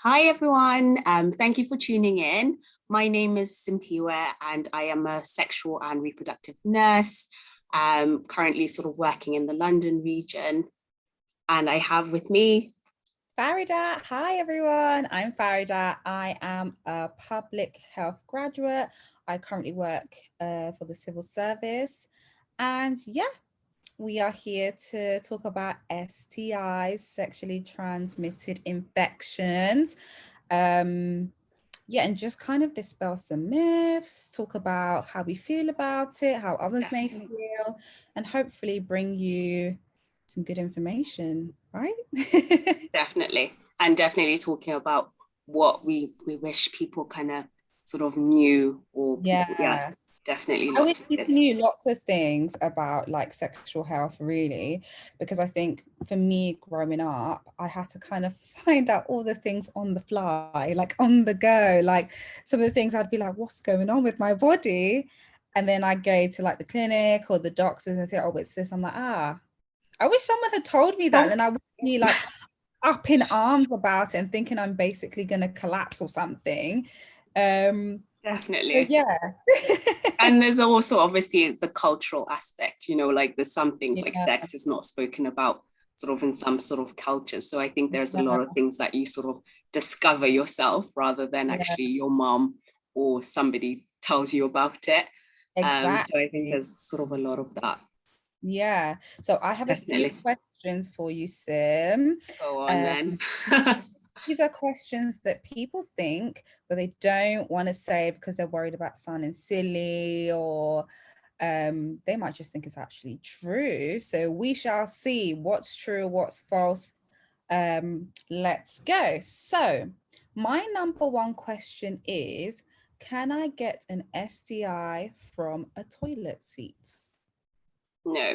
Hi everyone, thank you for tuning in. My name is Simphiwe and I am a sexual and reproductive nurse, currently sort of working in the London region. And I have with me Faridat. Hi everyone, I'm Faridat. I am a public health graduate. I currently work for the civil service. And yeah, we are here to talk about STIs, sexually transmitted infections. And just kind of dispel some myths, talk about how we feel about it, how others may feel, and hopefully bring you some good information, right? definitely, and definitely talking about what we wish people kind of sort of knew, or people, Yeah. definitely I wish lots of people bits. knew lots of things about like sexual health, really, because I think for me growing up, I had to kind of find out all the things on the fly, like on the go. Like some of the things I'd be like, what's going on with my body? And then I go to like the clinic or the doctors and think, oh, it's this. I'm like, I wish someone had told me that. And then I would be like up in arms about it and thinking I'm basically going to collapse or something. So Definitely. yeah. And there's also obviously the cultural aspect, like there's some things like Yeah. sex is not spoken about sort of in some sort of cultures. So I think there's a Yeah. lot of things that you sort of discover yourself rather than Yeah. actually your mom or somebody tells you about it. So I think Exactly. there's sort of a lot of that. Yeah. So I have a few Definitely. questions for you, Sim. Go on Um, then. these are questions that people think, but they don't want to say because they're worried about sounding silly or they might just think it's actually true. So we shall see what's true, what's false. Let's go. So my number one question is, can I get an STI from a toilet seat? No,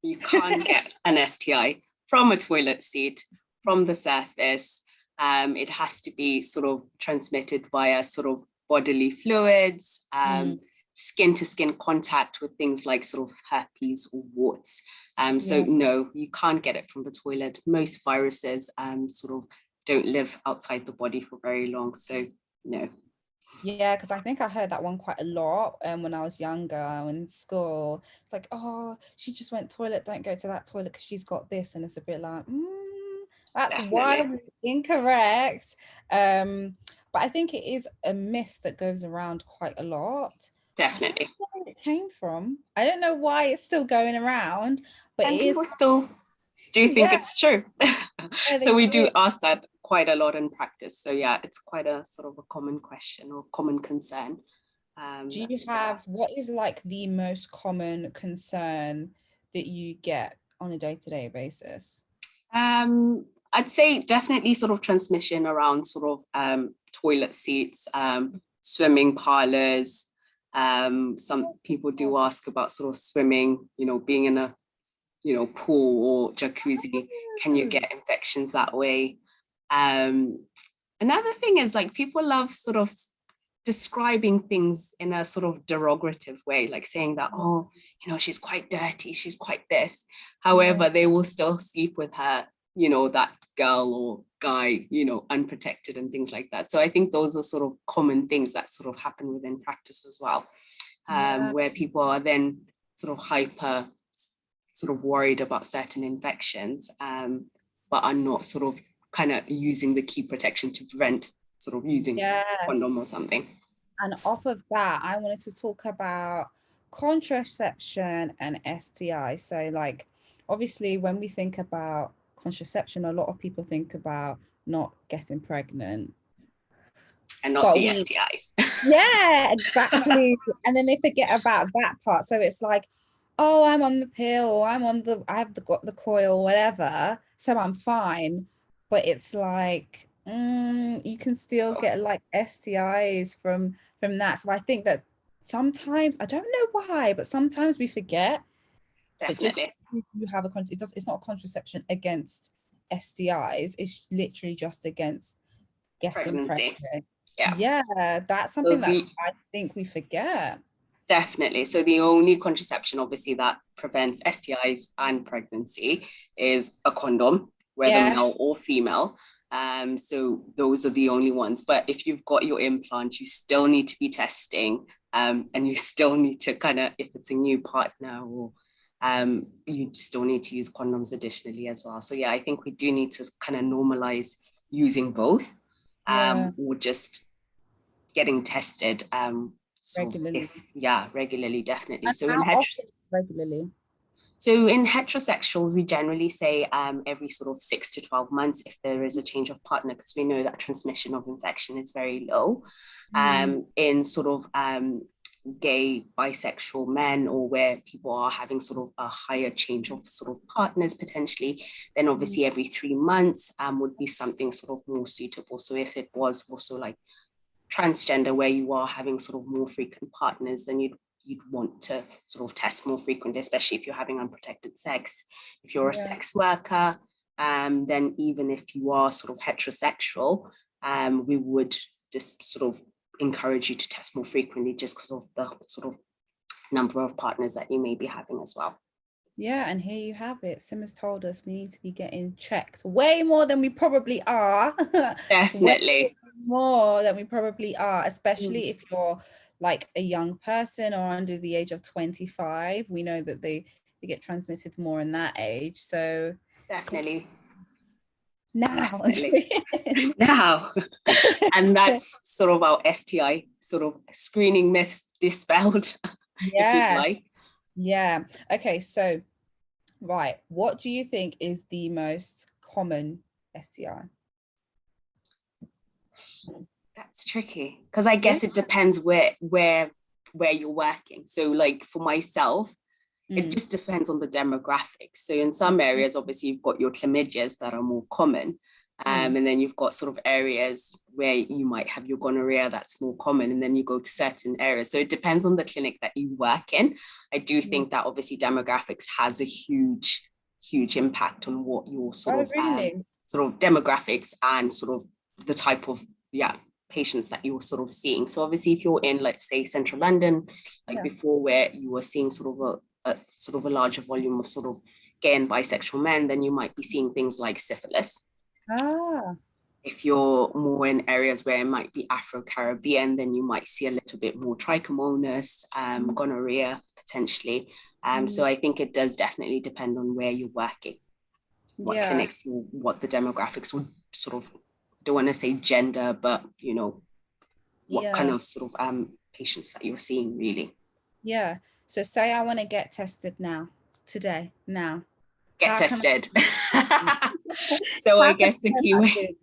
you can't get an STI from a toilet seat, from the surface. It has to be sort of transmitted via sort of bodily fluids, Mm, skin to skin contact with things like sort of herpes or warts. So yeah. no, you can't get it from the toilet. Most viruses sort of don't live outside the body for very long. So no. Yeah, because I think I heard that one quite a lot when I was younger in school. Like, oh, she just went toilet, don't go to that toilet because she's got this. And it's a bit like, that's Definitely. wildly incorrect. But I think it is a myth that goes around quite a lot. I don't Definitely. know where it came from. I don't know why it's still going around, but And it people is, still do think yeah, it's true. yeah, So they we do. do ask that quite a lot in practice. So yeah, it's quite a sort of a common question or common concern. Do That you people have. have, what is like the most common concern that you get on a day-to-day basis? I'd say definitely sort of transmission around sort of toilet seats, swimming parlors. Some people do ask about sort of swimming, being in a pool or jacuzzi. Can you get infections that way? Another thing is like people love sort of describing things in a sort of derogative way, like saying that, oh, she's quite dirty, she's quite this. Yeah, However, they will still sleep with her, that girl or guy, unprotected and things like that. So I think those are sort of common things that sort of happen within practice as well, yeah, where people are then sort of hyper sort of worried about certain infections, but are not sort of kind of using the key protection to prevent sort of using condom or yes. something. And off of that, I wanted to talk about contraception and STI. So, like, obviously, when we think about contraception, a lot of people think about not getting pregnant. And not But the we, STIs. yeah, exactly. And then they forget about that part. So it's like, oh, I'm on the pill, or I have got the coil, whatever. So I'm fine. But it's like, you can still get like STIs from that. So I think that sometimes, I don't know why, but sometimes we forget that just Definitely. because you have it's not a contraception against STIs, it's literally just against getting Pregnancy. pregnant. Yeah. Yeah, that's So something that the I think we forget. Definitely. So the only contraception, obviously, that prevents STIs and pregnancy is a condom, whether male Yes. or female. So those are the only ones. But if you've got your implant, you still need to be testing, and you still need to kind of, if it's a new partner, or you still need to use condoms additionally as well. So yeah, I think we do need to kind of normalize using both, or just getting tested. Regularly. Regularly, definitely. And So how often regularly? So in heterosexuals, we generally say every sort of 6 to 12 months if there is a change of partner, because we know that transmission of infection is very low. In sort of gay, bisexual men, or where people are having sort of a higher change of sort of partners potentially, then obviously every 3 months would be something sort of more suitable. So if it was also like transgender, where you are having sort of more frequent partners, then you'd want to sort of test more frequently, especially if you're having unprotected sex. If you're a sex worker, then even if you are sort of heterosexual, we would just sort of encourage you to test more frequently, just because of the sort of number of partners that you may be having as well. Yeah, and here you have it. Sim has told us we need to be getting checked way more than we probably are. Definitely. Way more than we probably are, especially if you're like a young person or under the age of 25. We know that they get transmitted more in that age. So definitely. Now. Now. And that's sort of our STI sort of screening myths dispelled. Yes. Yeah. Okay. So, right. What do you think is the most common STI? That's tricky, because I guess it depends where you're working. So like for myself, it just depends on the demographics. So in some areas, obviously you've got your chlamydias that are more common. And then you've got sort of areas where you might have your gonorrhea that's more common, and then you go to certain areas. So it depends on the clinic that you work in. I do think that obviously demographics has a huge impact on what your sort of demographics and sort of the type of patients that you're sort of seeing. So obviously if you're in, let's say, central London, like before, where you were seeing sort of a larger volume of sort of gay and bisexual men, then you might be seeing things like syphilis. If you're more in areas where it might be Afro-Caribbean, then you might see a little bit more trichomonas, gonorrhea potentially. So I think it does definitely depend on where you're working, what clinics, what the demographics would sort of, I don't want to say gender, but you know, what kind of sort of patients that you're seeing really. Yeah. So say I want to get tested now, today, now. Get tested. So I guess the key way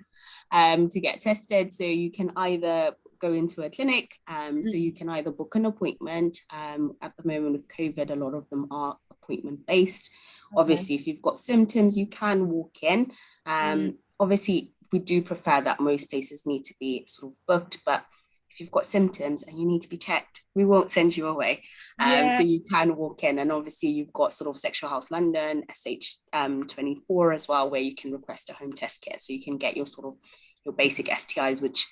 to get tested, so you can either go into a clinic, so you can either book an appointment. At the moment with COVID, a lot of them are appointment based. Obviously, if you've got symptoms, you can walk in. Obviously, we do prefer that most places need to be sort of booked, but if you've got symptoms and you need to be checked, we won't send you away. So you can walk in, and obviously you've got sort of Sexual Health London, SH24 as well, where you can request a home test kit. So you can get your sort of your basic STIs, which,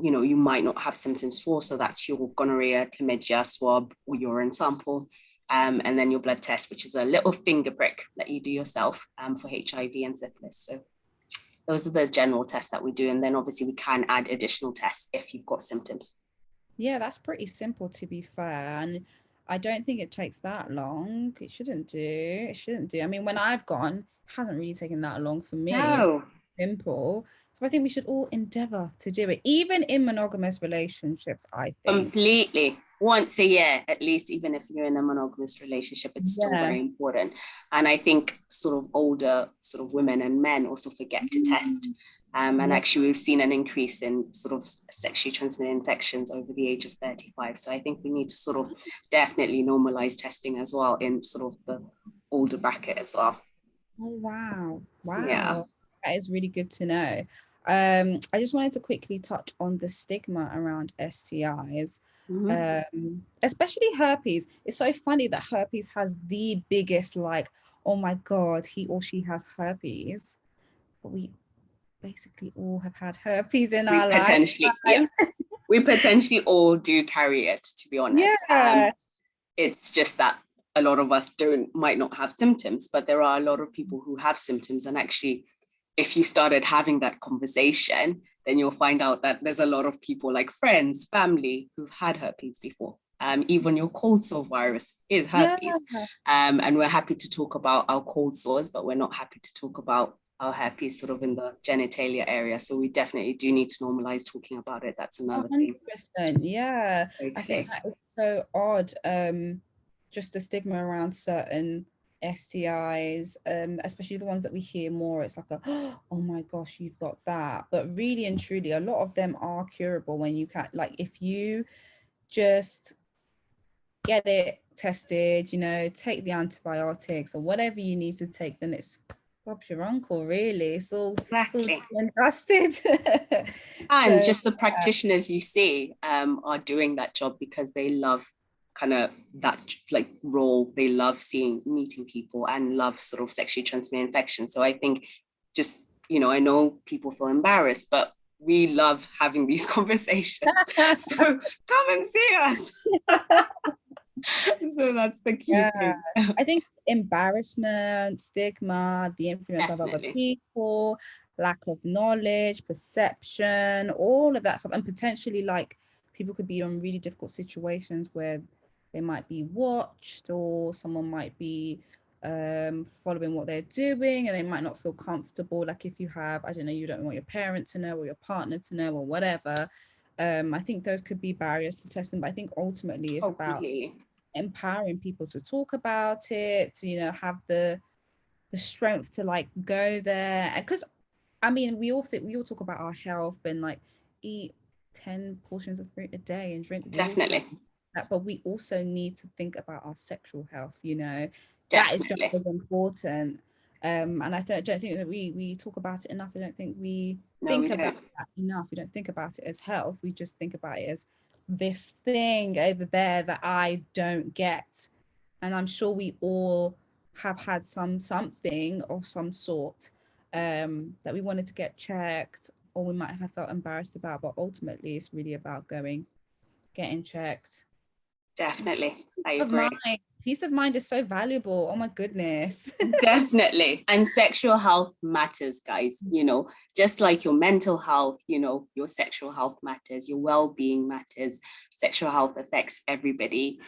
you know, you might not have symptoms for. So that's your gonorrhea, chlamydia swab, or urine sample. And then your blood test, which is a little finger prick that you do yourself for HIV and syphilis. So those are the general tests that we do. And then obviously we can add additional tests if you've got symptoms. Yeah, that's pretty simple, to be fair. And I don't think it takes that long. It shouldn't do. I mean, when I've gone, it hasn't really taken that long for me. No. It's simple. So I think we should all endeavor to do it, even in monogamous relationships, I think. Completely. Once a year, at least, even if you're in a monogamous relationship, it's still very important. And I think sort of older sort of women and men also forget to test. And actually, we've seen an increase in sort of sexually transmitted infections over the age of 35. So I think we need to sort of definitely normalize testing as well in sort of the older bracket as well. Oh, wow. Yeah. That is really good to know. I just wanted to quickly touch on the stigma around STIs. Especially herpes. It's so funny that herpes has the biggest, like, oh my God, he or she has herpes. But we basically all have had herpes in our life. We potentially all do carry it, to be honest. It's just that a lot of us might not have symptoms, but there are a lot of people who have symptoms, and actually if you started having that conversation, then you'll find out that there's a lot of people like friends, family who've had herpes before. Even your cold sore virus is herpes. And we're happy to talk about our cold sores, but we're not happy to talk about our herpes sort of in the genitalia area. So we definitely do need to normalize talking about it. That's another 100%, thing. yeah. Totally. I think that is so odd. Just the stigma around certain STIs, especially the ones that we hear more. It's like oh my gosh, you've got that. But really and truly, a lot of them are curable when you can, like, if you just get it tested, you know, take the antibiotics or whatever you need to take, then it's Bob's your uncle, really. It's all Exactly. dusted. And just the practitioners you see are doing that job because they love kind of that like role. They love meeting people and love sort of sexually transmitted infection. So I think just, you know, I know people feel embarrassed, but we love having these conversations. So come and see us. So that's the key thing. I think embarrassment, stigma, the influence of other people, lack of knowledge, perception, all of that stuff, and potentially like people could be in really difficult situations where they might be watched, or someone might be following what they're doing and they might not feel comfortable. Like if you have, I don't know, you don't want your parent to know or your partner to know or whatever. I think those could be barriers to testing, but I think ultimately it's about empowering people to talk about it, to, you know, have the strength to like go there. Because I mean, we all talk about our health and like eat 10 portions of fruit a day and drink water, but we also need to think about our sexual health, you know. That is just as important. And I don't think that we talk about it enough. I don't think we think about that enough. We don't think about it as health. We just think about it as this thing over there that I don't get. And I'm sure we all have had something of some sort that we wanted to get checked, or we might have felt embarrassed about, but ultimately it's really about getting checked. Definitely, I agree. Peace of mind is so valuable. Oh my goodness. Definitely. And sexual health matters, guys. You know, just like your mental health, you know, your sexual health matters, your well-being matters. Sexual health affects everybody.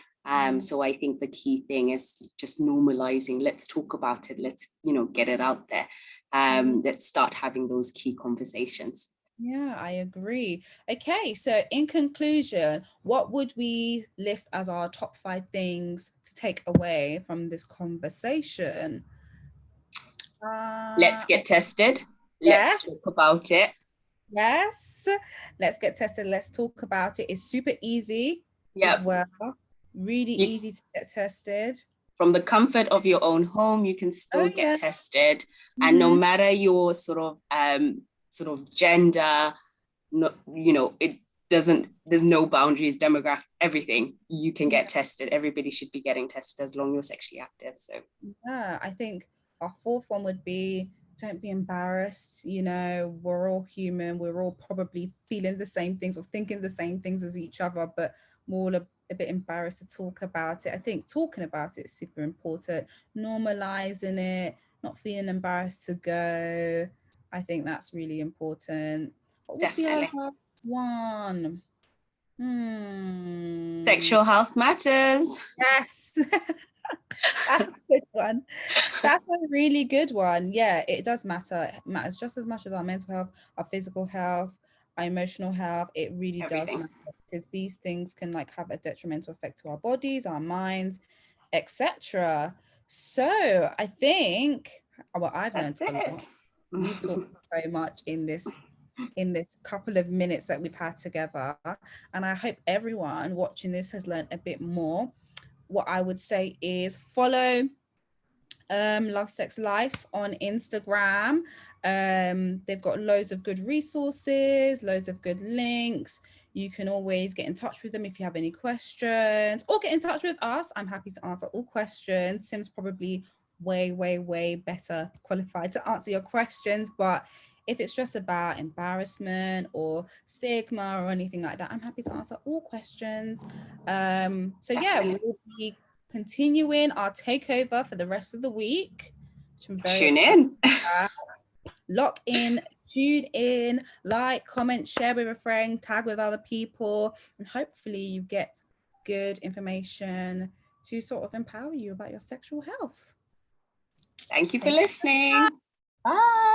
So I think the key thing is just normalizing. Let's talk about it. Let's, you know, get it out there. Let's start having those key conversations. Yeah, I agree. Okay, so in conclusion, what would we list as our top 5 things to take away from this conversation? Let's get tested. Let's talk about it. Yes, let's get tested. Let's talk about it. It's super easy as well. Really easy to get tested. From the comfort of your own home, you can still get tested. And no matter your sort of gender, no, you know, there's no boundaries, demographic, everything, you can get tested. Everybody should be getting tested as long as you're sexually active. So yeah, I think our 4th one would be, don't be embarrassed. You know, we're all human. We're all probably feeling the same things or thinking the same things as each other, but more a bit embarrassed to talk about it. I think talking about it is super important. Normalizing it, not feeling embarrassed to go. I think that's really important. What would be our last one? Sexual health matters. Yes. That's a good one. That's a really good one. Yeah, it does matter. It matters just as much as our mental health, our physical health, our emotional health. It really does matter, because these things can like have a detrimental effect to our bodies, our minds, etc. So I think, well, I've learned a lot. We've talked so much in this couple of minutes that we've had together, and I hope everyone watching this has learned a bit more. What I would say is follow Love Sex Life on Instagram. They've got loads of good resources, loads of good links. You can always get in touch with them if you have any questions, or get in touch with us. I'm happy to answer all questions. Sim's probably way better qualified to answer your questions, but if it's just about embarrassment or stigma or anything like that, I'm happy to answer all questions. So yeah, we'll be continuing our takeover for the rest of the week, which I'm very excited about. lock in, tune in, like, comment, share with a friend, tag with other people, and hopefully you get good information to sort of empower you about your sexual health. Thank you for listening. Bye.